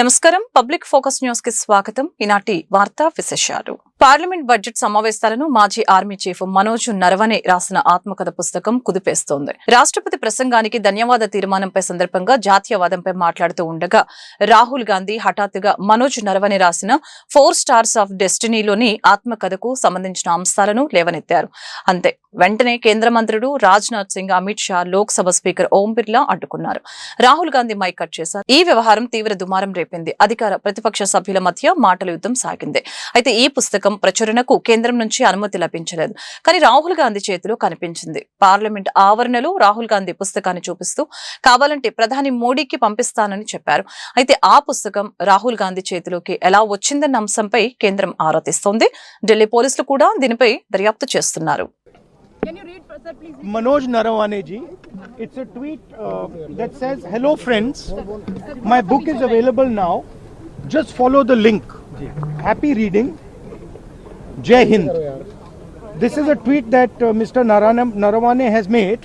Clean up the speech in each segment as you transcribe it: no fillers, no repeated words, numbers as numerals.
నమస్కారం. Public focus news కి స్వాగతం. ఈనాటి వార్తా విశేషాలు. పార్లమెంట్ బడ్జెట్ సమావేశాలను మాజీ ఆర్మీ చీఫ్ మనోజ్ నరవనే రాసిన ఆత్మకథ పుస్తకం కుదిపేస్తోంది. రాష్ట్రపతి ప్రసంగానికి ధన్యవాద తీర్మానంపై సందర్భంగా జాతీయవాదంపై మాట్లాడుతూ ఉండగా రాహుల్ గాంధీ హఠాత్తుగా మనోజ్ నరవనే రాసిన 4 స్టార్స్ ఆఫ్ డెస్టినీలోని ఆత్మకథకు సంబంధించిన అంశాలను లేవనెత్తారు. అంతే వెంటనే కేంద్ర మంత్రులు రాజ్నాథ్ సింగ్, అమిత్ షా, లోక్సభ స్పీకర్ ఓం బిర్లా అడ్డుకున్నారు. రాహుల్ గాంధీ మైక్ కట్ చేశారు. ఈ వ్యవహారం తీవ్ర దుమారం రేపింది. అధికార ప్రతిపక్ష సభ్యుల మధ్య మాటల యుద్ధం సాగింది. అయితే ఈ పుస్తకం ప్రచురణకు కేంద్రం నుంచి అనుమతి లభించలేదు. కానీ రాహుల్ గాంధీ చేతిలో కనిపించింది. పార్లమెంట్ ఆవరణలో రాహుల్ గాంధీ పుస్తకాన్ని చూపిస్తూ కావాలంటే ప్రధాని మోడీకి పంపిస్తానని చెప్పారు. అయితే ఆ పుస్తకం రాహుల్ గాంధీ చేతిలోకి ఎలా వచ్చిందన్న అంశంపై కేంద్రం ఆరా తీస్తోంది. ఢిల్లీ పోలీసులు కూడా దీనిపై దర్యాప్తు చేస్తున్నారు. Manoj Narawane ji, it's a tweet that says, "Hello friends, my book is available now. Just follow the link. Happy reading. Jai Hind." This is a tweet that Mr. Narawane has made.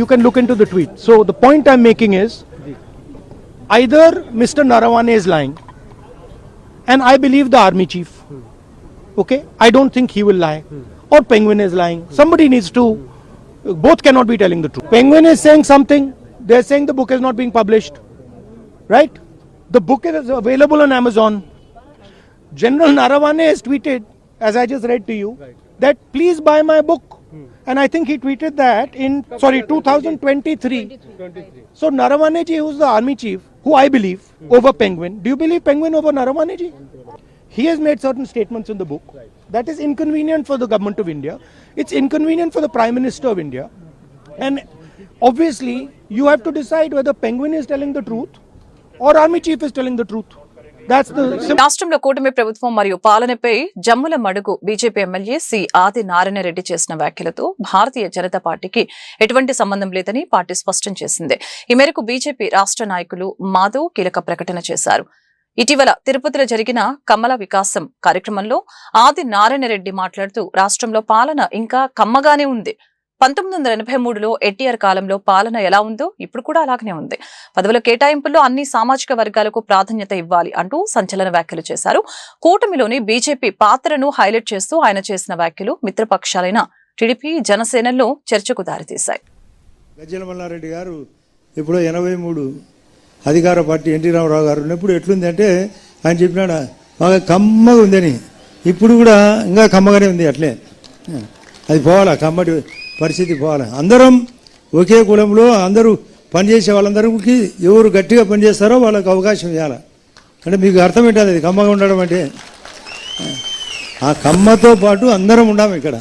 You can look into the tweet. So the point I'm making is, either Mr. Narawane is lying, and I believe the army chief. Okay, I don't think he will lie. Or Penguin is lying. Somebody needs to, both cannot be telling the truth. Penguin is saying something, they're saying the book is not being published. Right? The book is available on Amazon. General Narawane has tweeted, as I just read to you, that please buy my book. And I think he tweeted that in, 2023. So Narawane ji, who's the army chief, who I believe, over Penguin. Do you believe Penguin over Narawane ji? He has made certain statements in the book. That is inconvenient for the government of India. It's inconvenient for the Prime Minister of India. And obviously, you have to decide whether Penguin is telling the truth or Army Chief is telling the truth. That's the రాష్ట్రంలో కూటమి ప్రభుత్వం మరియు పాలనపై జమ్ముల మడుగు BJP MLA C ఆది నారాయణ రెడ్డి చేసిన వ్యాఖ్యలతో భారతీయ జనతా పార్టీకి ఎటువంటి సంబంధం లేదని పార్టీ స్పష్టం చేసింది. ఈ మేరకు బీజేపీ రాష్ట్ర నాయకులు మాధవ్ కీలక ప్రకటన చేశారు. ఇటీవల తిరుపతిలో జరిగిన కమల వికాసం కార్యక్రమంలో ఆది నారాయణ రెడ్డి మాట్లాడుతూ రాష్ట్రంలో పాలన ఇంకా కమ్మగానే ఉంది. 1983లో ఎన్టీఆర్ కాలంలో పాలన ఎలా ఉందో ఇప్పుడు కూడా అలాగనే ఉంది. పదవుల కేటాయింపుల్లో అన్ని సామాజిక వర్గాలకు ప్రాధాన్యత ఇవ్వాలి అంటూ సంచలన వ్యాఖ్యలు చేశారు. కూటమిలోని బీజేపీ పాత్రను హైలైట్ చేస్తూ ఆయన చేసిన వ్యాఖ్యలు మిత్రపక్షాలైన టీడీపీ, జనసేనల్లో చర్చకు దారితీశాయి. గజ్జల మల్లారెడ్డి గారు ఇప్పుడు 83 అధికార పార్టీ ఎన్టీ రామారావు గారు ఉన్నప్పుడు ఎట్లుంది అంటే ఆయన చెప్పినాడు బాగా కమ్మగా ఉందని. ఇప్పుడు కూడా ఇంకా కమ్మగానే ఉంది. అట్లే అది పోవాలా, కమ్మటి పరిస్థితి పోవాలా. అందరం ఒకే కులంలో అందరూ పనిచేసే వాళ్ళందరికీ ఎవరు గట్టిగా పనిచేస్తారో వాళ్ళకి అవకాశం ఇవ్వాలి. అంటే మీకు అర్థం ఏంటది అది కమ్మగా ఉండడం అంటే? ఆ కమ్మతో పాటు అందరం ఉన్నాము ఇక్కడ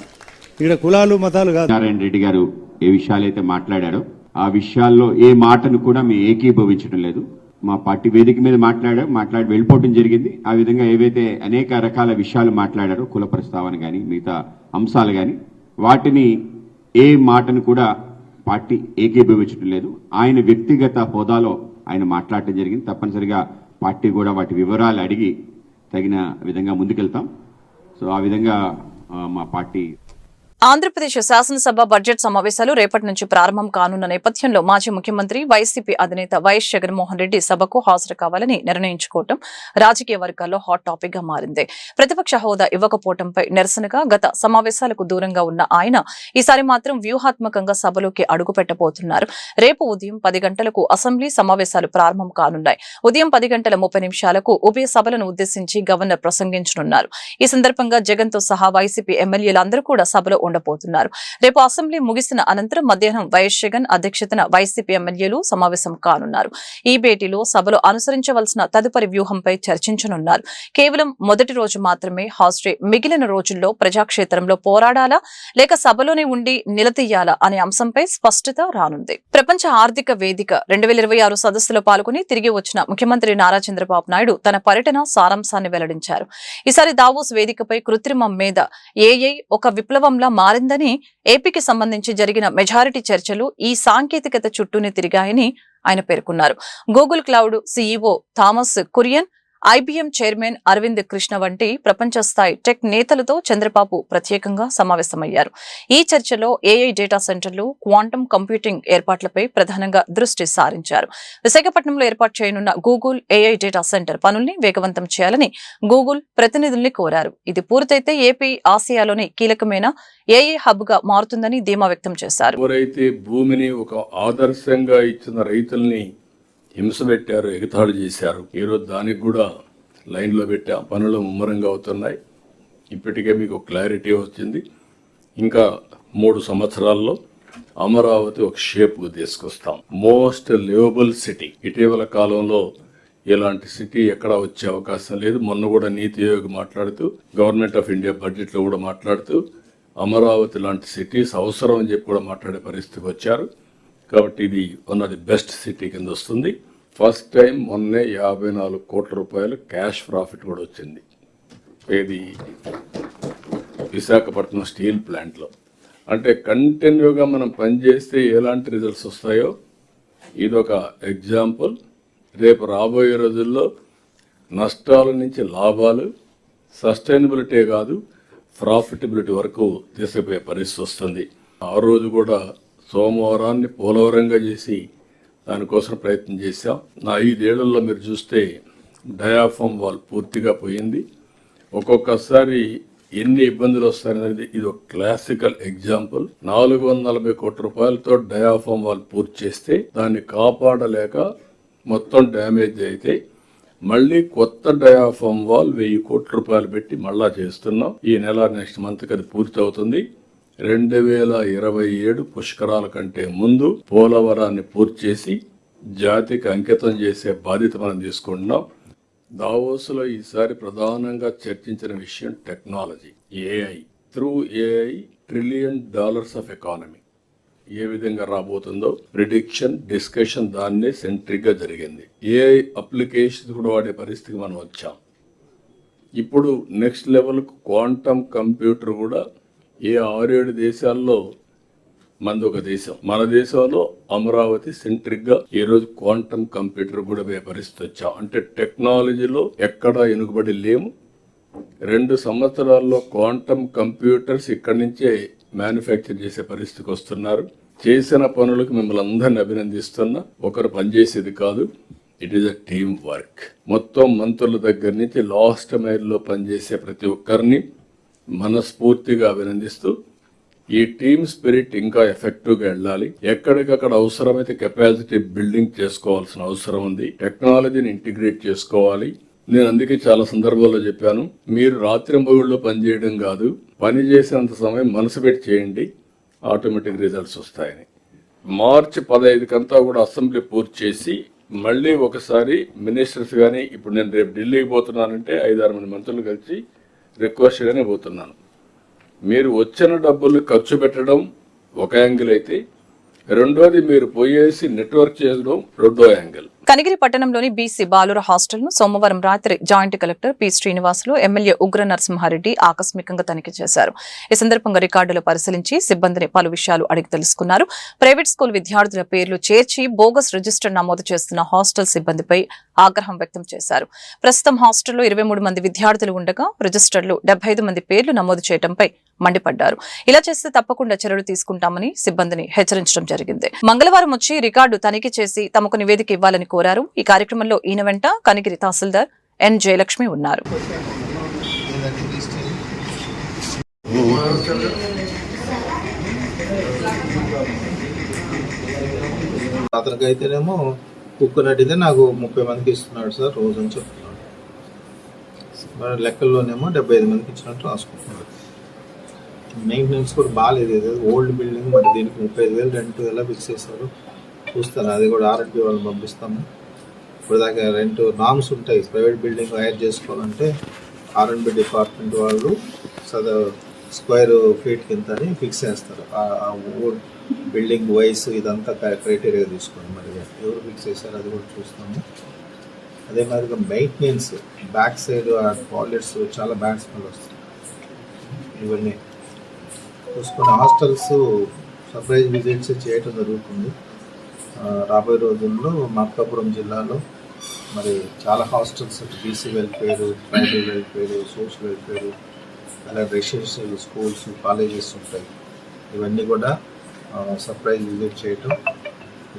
కులాలు మతాలు కాదు. నారాయణ రెడ్డి గారు ఏ విషయాలైతే మాట్లాడారో ఆ విషయాల్లో ఏ మాటను కూడా మేము ఏకీభవించడం లేదు. మా పార్టీ వేదిక మీద మాట్లాడి వెళ్ళిపోవడం జరిగింది. ఆ విధంగా ఏవైతే అనేక రకాల విషయాలు మాట్లాడారో, కుల ప్రస్తావన కానీ మిగతా అంశాలు కానీ, వాటిని ఏ మాటను కూడా పార్టీ ఏకీభవించడం లేదు. ఆయన వ్యక్తిగత హోదాలో ఆయన మాట్లాడటం జరిగింది. తప్పనిసరిగా పార్టీ కూడా వాటి వివరాలు అడిగి తగిన విధంగా ముందుకెళ్తాం. సో ఆ విధంగా మా పార్టీ. ఆంధ్రప్రదేశ్ శాసనసభ బడ్జెట్ సమావేశాలు రేపటి నుంచి ప్రారంభం కానున్న నేపథ్యంలో మాజీ ముఖ్యమంత్రి వైసీపీ అధినేత వైఎస్ జగన్మోహన్ రెడ్డి సభకు హాజరు కావాలని నిర్ణయించుకోవడం రాజకీయ వర్గాల్లో హాట్ టాపిక్ గా మారింది. ప్రతిపక్ష హోదా ఇవ్వకపోవడంపై నిరసనగా గత సమావేశాలకు దూరంగా ఉన్న ఆయన ఈసారి మాత్రం వ్యూహాత్మకంగా సభలోకి అడుగుపెట్టబోతున్నారు. రేపు ఉదయం 10 గంటలకు అసెంబ్లీ సమావేశాలు ప్రారంభం కానున్నాయి. ఉదయం 10:30 ఉభయ సభలను ఉద్దేశించి గవర్నర్ ప్రసంగించనున్నారు. ఈ సందర్భంగా జగన్ తో సహా వైసీపీ ఎమ్మెల్యేలందరూ కూడా సభలో ఉండబోతున్నారు. రేపు అసెంబ్లీ ముగిసిన అనంతరం మధ్యాహ్నం వైఎస్ జగన్ అధ్యక్షతన వైసీపీ ఎమ్మెల్యేలు సమావేశం కానున్నారు. ఈ భేటీలో సభలో అనుసరించవలసిన తదుపరి వ్యూహంపై చర్చించనున్నారు. కేవలం మొదటి రోజు మాత్రమే హాజరై మిగిలిన రోజుల్లో ప్రజాక్షేత్రంలో పోరాడాలా లేక సభలోనే ఉండి నిలదీయాలా అనే అంశంపై స్పష్టత రానుంది. ప్రపంచ ఆర్థిక వేదిక 2026 సదస్సులో పాల్గొని తిరిగి వచ్చిన ముఖ్యమంత్రి నారా చంద్రబాబు నాయుడు తన పర్యటన సారాంశాన్ని వెల్లడించారు. ఈసారి దావోస్ వేదికపై కృత్రిమం మీద ఏఐ ఒక విప్లవంలా మారిందని, ఏపీకి సంబంధించి జరిగిన మెజారిటీ చర్చలు ఈ సాంకేతికత చుట్టూనే తిరిగాయని ఆయన పేర్కొన్నారు. Google Cloud CEO Thomas Kurian IBM chairman Arvind Krishna వంటి ప్రపంచ స్థాయి టెక్ నేతలతో చంద్రబాబు ప్రత్యేకంగా సమావేశమయ్యారు. ఈ చర్చలో ఏఐ డేటా సెంటర్లు, క్వాంటమ్ కంప్యూటింగ్ ఏర్పాట్లపై ప్రధానంగా దృష్టి సారించారు. విశాఖపట్నంలో ఏర్పాటు చేయనున్న గూగుల్ ఏఐ డేటా సెంటర్ పనుల్ని వేగవంతం చేయాలని గూగుల్ ప్రతినిధుల్ని కోరారు. ఇది పూర్తయితే ఏపీ ఆసియాలోని కీలకమైన ఏఐ హబ్ గా మారుతుందని ధీమా వ్యక్తం చేశారు. ఎవరైతే భూమిని ఒక ఆదర్శంగా ఇచ్చిన రైతుల్ని హింస పెట్టారు, ఎగతాళి చేశారు, ఈరోజు దానికి కూడా లైన్లో పెట్టాం. పనులు ముమ్మరంగా అవుతున్నాయి. ఇప్పటికే మీకు క్లారిటీ వచ్చింది. ఇంకా 3 సంవత్సరాల్లో అమరావతి ఒక షేప్కు తీసుకొస్తాం. Most liveable city. ఇటీవల కాలంలో ఇలాంటి సిటీ ఎక్కడా వచ్చే అవకాశం లేదు. మొన్న కూడా నీతి ఆయోగ్ మాట్లాడుతూ, గవర్నమెంట్ ఆఫ్ ఇండియా బడ్జెట్లో కూడా మాట్లాడుతూ అమరావతి లాంటి సిటీస్ అవసరం అని చెప్పి కూడా మాట్లాడే పరిస్థితికి వచ్చారు. కాబట్టి ఇది one of the best city కింద వస్తుంది. ఫస్ట్ టైం మొన్నే 54 కోట్ల రూపాయలు క్యాష్ ప్రాఫిట్ కూడా వచ్చింది. ఇది విశాఖపట్నం స్టీల్ ప్లాంట్లో. అంటే కంటిన్యూగా మనం పనిచేస్తే ఎలాంటి రిజల్ట్స్ వస్తాయో ఇదొక ఎగ్జాంపుల్. రేపు రాబోయే రోజుల్లో నష్టాల నుంచి లాభాలు, సస్టైనబిలిటీ కాదు ప్రాఫిటబిలిటీ వరకు తీసుకుపోయే పరిస్థితి వస్తుంది. ఆ రోజు కూడా సోమవారాన్ని పోలవరంగా చేసి దానికోసం ప్రయత్నం చేశాం. నా 5 ఏళ్లలో మీరు చూస్తే డయాఫామ్ వాల్ పూర్తిగా పోయింది. ఒక్కొక్కసారి ఎన్ని ఇబ్బందులు వస్తాయనేది ఇది ఒక క్లాసికల్ ఎగ్జాంపుల్. 440 కోట్ల రూపాయలతో డయాఫామ్ వాల్ పూర్తి చేస్తే దాన్ని కాపాడలేక మొత్తం డ్యామేజ్ అయితే మళ్ళీ కొత్త డయాఫామ్ వాల్ 1000 కోట్ల రూపాయలు పెట్టి మళ్ళా చేస్తున్నాం. ఈ నెల నెక్స్ట్ మంత్కి అది పూర్తి అవుతుంది. 2027 పుష్కరాల కంటే ముందు పోలవరాన్ని పూర్తి చేసి జాతికి అంకితం చేసే బాధ్యత మనం తీసుకుంటున్నాం. దావోస్లో ఈసారి ప్రధానంగా చర్చించిన విషయం technology. AI. Through AI $1 trillion of economy ఏ విధంగా రాబోతుందో ప్రిడిక్షన్, డిస్కషన్ దాన్నే సెంట్రిక్గా జరిగింది. ఏఐ అప్లికేషన్ కూడా వాడే పరిస్థితికి మనం వచ్చాం. ఇప్పుడు నెక్స్ట్ లెవెల్కు క్వాంటమ్ కంప్యూటర్ కూడా 6-7 దేశాల్లో మనది ఒక దేశం. మన దేశంలో అమరావతి సెంట్రిక్ గా ఈరోజు క్వాంటమ్ కంప్యూటర్ కూడా పరిస్థితి వచ్చాం. అంటే టెక్నాలజీలో ఎక్కడా వెనుకబడి లేము. 2 సంవత్సరాల్లో క్వాంటమ్ కంప్యూటర్స్ ఇక్కడి నుంచే మ్యానుఫ్యాక్చర్ చేసే పరిస్థితికి వస్తున్నారు. చేసిన పనులకు మిమ్మల్ని అందరిని అభినందిస్తున్నా. ఒకరు పనిచేసేది కాదు, it is a team work. మొత్తం మంత్రుల దగ్గర నుంచి లాస్ట్ మైల్లో పనిచేసే ప్రతి ఒక్కరిని మనస్ఫూర్తిగా అభినందిస్తూ ఈ టీమ్ స్పిరిట్ ఇంకా ఎఫెక్టివ్గా వెళ్ళాలి. ఎక్కడికక్కడ అవసరమైతే కెపాసిటీ బిల్డింగ్ చేసుకోవాల్సిన అవసరం ఉంది. టెక్నాలజీని ఇంటిగ్రేట్ చేసుకోవాలి. నేను అందుకే చాలా సందర్భాల్లో చెప్పాను, మీరు రాత్రింబగళ్ళు పనిచేయడం కాదు, పని చేసేంత సమయం మనసు పెట్టి చేయండి, ఆటోమేటిక్ రిజల్ట్స్ వస్తాయని. మార్చి 15 కంతా కూడా అసెంబ్లీ పూర్తి చేసి మళ్ళీ ఒకసారి మినిస్టర్స్ కానీ, ఇప్పుడు నేను రేపు ఢిల్లీకి పోతున్నానంటే 5-6 మంది మంత్రులు కలిసి రిక్వెస్ట్గానే పోతున్నాను. మీరు వచ్చిన డబ్బులు ఖర్చు పెట్టడం ఒక యాంగిల్ అయితే, రెండోది మీరు పోయేసి నెట్వర్క్ చేయడం రెండో యాంగిల్. కనిగిరి పట్టణంలోని బీసీ బాలుర హాస్టల్ను సోమవారం రాత్రి joint collector P Srinivasulu, MLA ఉగ్ర నరసింహారెడ్డి ఆకస్మికంగా తనిఖీ చేశారు. ఈ సందర్భంగా రికార్డులు పరిశీలించి సిబ్బందిని పలు విషయాలు అడిగి తెలుసుకున్నారు. ప్రైవేట్ స్కూల్ విద్యార్థుల పేర్లు చేర్చి బోగస్ రిజిస్టర్ నమోదు చేస్తున్న హాస్టల్ సిబ్బందిపై ఆగ్రహం వ్యక్తం చేశారు. ప్రస్తుతం హాస్టల్లో 23 మంది విద్యార్థులు ఉండగా రిజిస్టర్లు 75 మంది పేర్లు నమోదు చేయడంపై మండిపడ్డారు. ఇలా చేస్తే తప్పకుండా చర్యలు తీసుకుంటామని సిబ్బందిని హెచ్చరించడం జరిగింది. మంగళవారం వచ్చి రికార్డు తనిఖీ చేసి తమకు నివేదిక ఇవ్వాలని కోరారు. ఈ కార్యక్రమంలో ఈయన వెంట కనిగిరి తహసీల్దార్ ఎన్ జయలక్ష్మి ఉన్నారు. అతనికైతేనేమో కుక్కనట్టయితే నాకు 30 మందికి ఇస్తున్నాడు సార్ రోజు అని చెప్తున్నాడు. మరి లెక్కల్లోనేమో 75 మందికి ఇచ్చినట్టు రాసుకుంటున్నాడు. మెయింటెనెన్స్ కూడా బాగాలేదు. ఏదో ఓల్డ్ బిల్డింగ్, మరి దీనికి 35,000 రెంట్ ఎలా ఫిక్స్ చేస్తారు చూస్తాను. అది కూడా ఆర్ఎండ్బి వాళ్ళని పంపిస్తాము. ఇప్పుడు దాకా రెంట్ నామ్స్ ఉంటాయి. ప్రైవేట్ బిల్డింగ్ హైర్ చేసుకోవాలంటే ఆర్ఎండ్బి డిపార్ట్మెంట్ వాళ్ళు స్క్వేర్ ఫీట్ కింద అని ఫిక్స్ చేస్తారు. ఓల్డ్ బిల్డింగ్ వైస్ ఇదంతా క్రైటీరియా తీసుకోండి. మరి ఎవరు ఫిక్స్ చేశారు అది కూడా చూస్తాము. అదే మాదిరిగా మెయింటెనెన్స్ బ్యాక్ సైడ్ టాయిలెట్స్ చాలా బ్యాడ్ స్మెల్ వస్తాయి. ఇవన్నీ చూసుకుని హాస్టల్స్ సర్ప్రైజ్ విజిట్స్ చేయటం జరుగుతుంది. రాబోయే రోజుల్లో మార్కాపురం జిల్లాలో మరి చాలా hostels BC welfare, tribal welfare, social welfare, అలాగే రెసిడెన్షియల్ స్కూల్స్, కాలేజెస్ ఉంటాయి. ఇవన్నీ కూడా సర్ప్రైజ్ విజిట్ చేయటం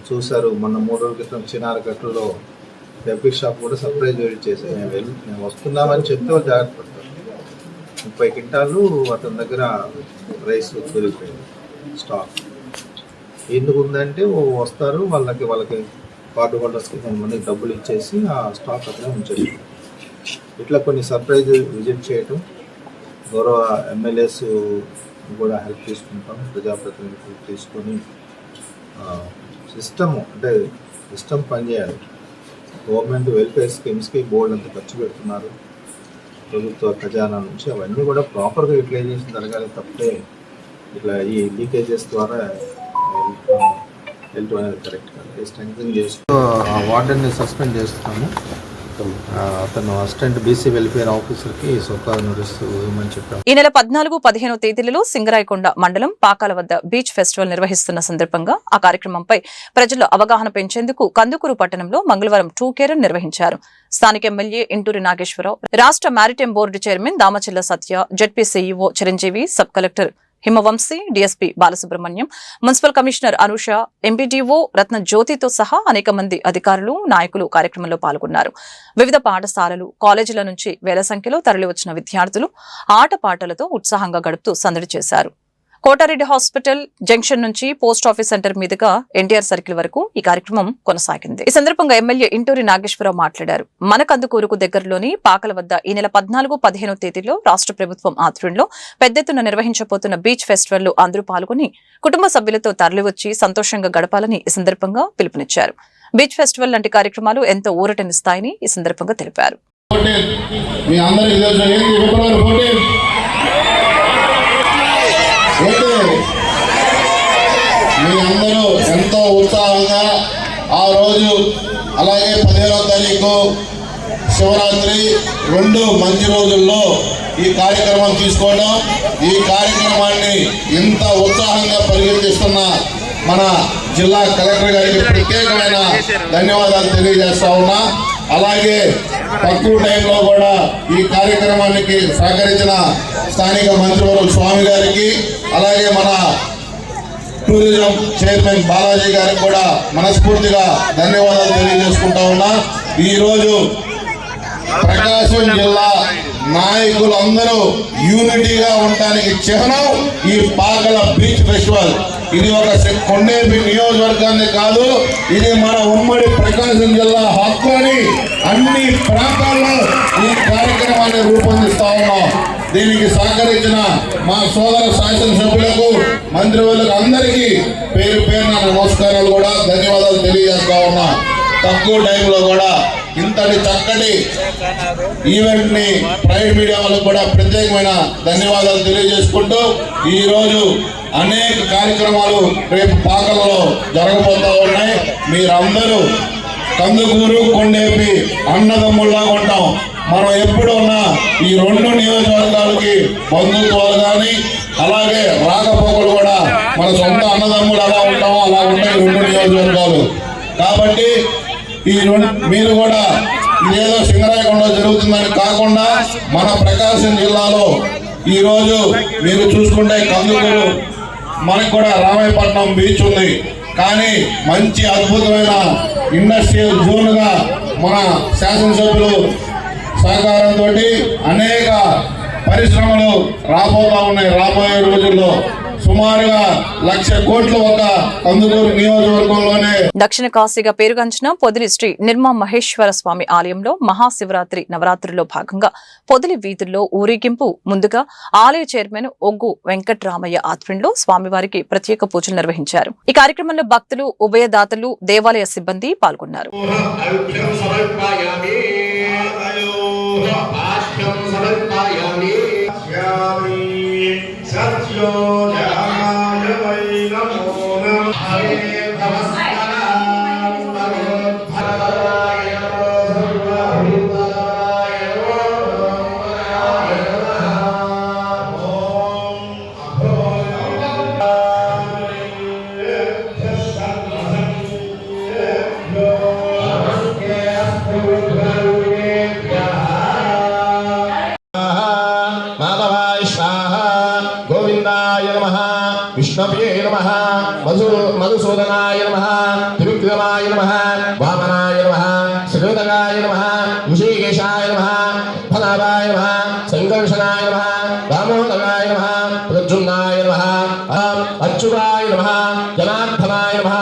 చూశారు. మొన్న 3 రోజుల క్రితం చిన్నారగట్టులో బెబ్బీ షాప్ కూడా సర్ప్రైజ్ విజిట్ చేశాను. మేము వస్తున్నామని చెప్తే వాళ్ళు జాగ్రత్త పడతారు. 30 క్వింటాలు అతని దగ్గర రైస్ దొరికిపోయింది స్టాక్. ఎందుకు ఉందంటే వస్తారు, వాళ్ళకి కార్డు హోల్డర్స్కి కొంతమందికి డబ్బులు ఇచ్చేసి ఆ స్టాక్ అక్కడే ఉంచేది. ఇట్లా కొన్ని సర్ప్రైజ్ విజిట్ చేయటం, గౌరవ ఎమ్మెల్యేస్ కూడా హెల్ప్ తీసుకుంటాం, ప్రజాప్రతినిధులు తీసుకొని సిస్టమ్ పనిచేయాలి. గవర్నమెంట్ వెల్ఫేర్ స్కీమ్స్కి బోర్డు అంత ఖర్చు పెడుతున్నారు ప్రభుత్వ ఖజానా నుంచి. అవన్నీ కూడా ప్రాపర్గా యూటిలైజేషన్ జరగాలి తప్పితే ఇట్లా ఈ లీకేజెస్ ద్వారా వెళ్ళటం అనేది కరెక్ట్ కాదు. స్ట్రెంగ్థెన్ చేస్తూ ఆ వార్డెన్ని సస్పెండ్ చేస్తున్నాము. అతను అసిస్టెంట్ బీసీ వెల్ఫేర్ ఆఫీసర్కి సోకాలు నోటీస్ ఇవ్వమని చెప్పాము. ఈ నెల 14, 15 తేదీలలో సింగరాయకొండ మండలం పాకాల వద్ద బీచ్ ఫెస్టివల్ నిర్వహిస్తున్న సందర్భంగా ఆ కార్యక్రమంపై ప్రజల్లో అవగాహన పెంచేందుకు కందుకూరు పట్టణంలో మంగళవారం టూకేరన్ నిర్వహించారు. స్థానిక ఎమ్మెల్యే ఇంటూరి నాగేశ్వరరావు, రాష్ట్ర maritime board chairman Damachilla Satya, ZP CEO Chiranjeevi, sub collector Himavamsi, DSP Balasubramanyam, municipal commissioner Anusha, MPDO Ratna జ్యోతితో సహా అనేక మంది అధికారులు, నాయకులు కార్యక్రమంలో పాల్గొన్నారు. వివిధ పాఠశాలలు, కాలేజీల నుంచి వేల సంఖ్యలో తరలివచ్చిన విద్యార్థులు ఆటపాటలతో ఉత్సాహంగా గడుపుతూ సందడి చేశారు. కోటారెడ్డి హాస్పిటల్ జంక్షన్ నుంచి పోస్ట్ ఆఫీస్ సెంటర్ మీదుగా ఎన్టీఆర్ సర్కిల్ వరకు ఈ కార్యక్రమం కొనసాగింది. ఈ సందర్భంగా ఎమ్మెల్యే ఇంటూరి నాగేశ్వరరావు మాట్లాడారు. మన కందుకూరుకు దగ్గరలోని పాకల వద్ద ఈ నెల 14, 15 తేదీలో రాష్ట్ర ప్రభుత్వం ఆధ్వర్యంలో పెద్ద ఎత్తున నిర్వహించబోతున్న బీచ్ ఫెస్టివల్ లో అందరూ పాల్గొని కుటుంబ సభ్యులతో తరలివచ్చి సంతోషంగా గడపాలని ఈ సందర్భంగా పిలుపునిచ్చారు. బీచ్ ఫెస్టివల్ లాంటి కార్యక్రమాలు ఎంతో ఊరటనిస్తాయని ఈ సందర్భంగా తెలిపారు. మీ అందరూ ఎంతో ఉత్సాహంగా ఆ రోజు, అలాగే 15వ తారీఖు శివరాత్రి 2 మంచి రోజుల్లో ఈ కార్యక్రమం తీసుకోవడం, ఈ కార్యక్రమాన్ని ఇంత ఉత్సాహంగా పరిగెత్తిస్తున్న మన జిల్లా కలెక్టర్ గారికి ప్రత్యేకమైన ధన్యవాదాలు తెలియజేస్తా ఉన్నా. అలాగే తక్కువ టైంలో కూడా ఈ కార్యక్రమానికి సహకరించిన స్థానిక మంత్రివర్యులు స్వామి గారికి, అలాగే మన టూరిజం చైర్మన్ బాలాజీ గారికి కూడా మనస్ఫూర్తిగా ధన్యవాదాలు తెలియజేసుకుంటా ఉన్నా. ఈరోజు ప్రకాశం జిల్లా నాయకులందరూ యూనిటీగా ఉండడానికి చిహ్నం ఈ పాకల బీచ్ ఫెస్టివల్. ఇది ఒక కొండేపి నియోజకవర్గాన్ని కాదు, ఇది మన ఉమ్మడి ప్రకాశం జిల్లా హక్కు అని అన్ని ప్రాంతాల్లో ఈ కార్యక్రమాన్ని రూపొందిస్తా ఉన్నాం. దీనికి సహకరించిన మా సోదర శాసనసభ్యులకు, మంత్రివర్యులకు అందరికీ పేరు పేరున నమస్కారాలు కూడా ధన్యవాదాలు తెలియజేస్తా ఉన్నా. తక్కువ టైంలో కూడా ఇంతటి చక్కటి ఈవెంట్ ని ప్రైవేట్ మీడియా వాళ్ళకు కూడా ప్రత్యేకమైన ధన్యవాదాలు తెలియజేసుకుంటూ, ఈరోజు అనేక కార్యక్రమాలు రేపు పాకలలో జరగబోతూ ఉన్నాయి. మీరందరూ కందుకూరు, కొండేపి అన్నదమ్ముల్లా ఉంటాం. మనం ఎప్పుడు ఉన్నా ఈ 2 నియోజకవర్గాలకి బంధుత్వాలు కానీ, అలాగే రాకపోకలు కూడా మన సొంత అన్నదమ్ములు ఎలా ఉంటామో అలా ఉంటాయి 2 నియోజకవర్గాలు. కాబట్టి మీరు కూడా ఇదేదో సింగరాయకొండ జరుగుతుందని కాకుండా మన ప్రకాశం జిల్లాలో ఈరోజు మీరు చూసుకుంటే కందుకూరు, మనకు కూడా రామాయపట్నం బీచ్ ఉంది. కానీ మంచి అద్భుతమైన ఇండస్ట్రియల్ జోన్గా మన శాసనసభ్యులు సహకారంతో అనేక పరిశ్రమలు రాబోతా ఉన్నాయి. రాబోయే రోజుల్లో సుమారుగా 1,00,000 కోట్లు ఒక కందుకూరు నియోజకవర్గంలోనే. దక్షిణ కాశీగా పేరుగాంచిన పొదిలి శ్రీ నిర్మా మహేశ్వర స్వామి ఆలయంలో మహాశివరాత్రి నవరాత్రుల్లో భాగంగా పొదిలి వీధుల్లో ఊరేగింపు ముందుగా ఆలయ చైర్మన్ ఒగ్గు వెంకట్రామయ్య ఆధ్వర్యంలో స్వామివారికి ప్రత్యేక పూజలు నిర్వహించారు. ఈ కార్యక్రమంలో భక్తులు, ఉభయదాతలు, దేవాలయ సిబ్బంది పాల్గొన్నారు. Thank you. గోవిందాయ నమః విష్ణవే నమః మధుసూదనాయ నమః త్రివిక్రమాయ నమః వామనాయ నమః శ్రీధరాయ నమః ఋషికేశాయ నమః ఫలాభాయ నమః సంకర్షణాయ నమః దామోదరాయ నమః ప్రద్యుమ్నాయ నమః అచ్యుతాయ నమః జనార్దనాయ నమః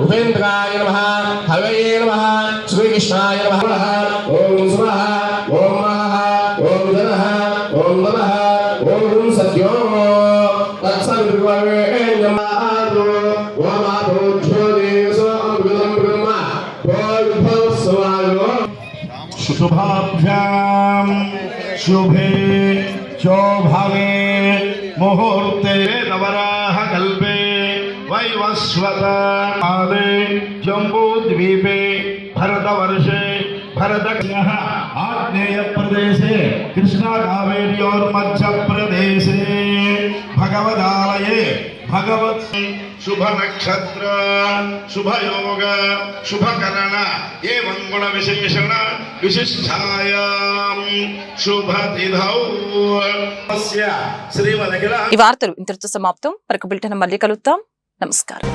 ఉపేంద్రాయ నమః హరయే నమః శ్రీకృష్ణాయ నమః ఓం స్వః ఓం మహః ఓం జనః ఓం నమః ఓం సత్యో తత్సవితుర్వరేణ్యం ఓం ఆపోజ్యోతిషో అమృతం బ్రహ్మ భోర్భువస్సువాయో शुभाभ्याम शुभे शोभवे मुहूर्ते नवराह कल्पे वैवस्वत आदे जम्बूद्वीपे भरतवर्षे भरतकन्यः आग्नेय प्रदेशे कृष्णा कावेरी और मध्य प्रदेशे भगवदालये भगवत शुभ नक्षत्र शुभ योग शुभ करण एवं गुण विशेषण विशिष्टायां शुभ तिथौ श्रीमदखिल ఈ వార్తలు ఇంతటితో సమాప్తం. మరొక బులెటిన్ మళ్ళీ కలుద్దాం. నమస్కారం.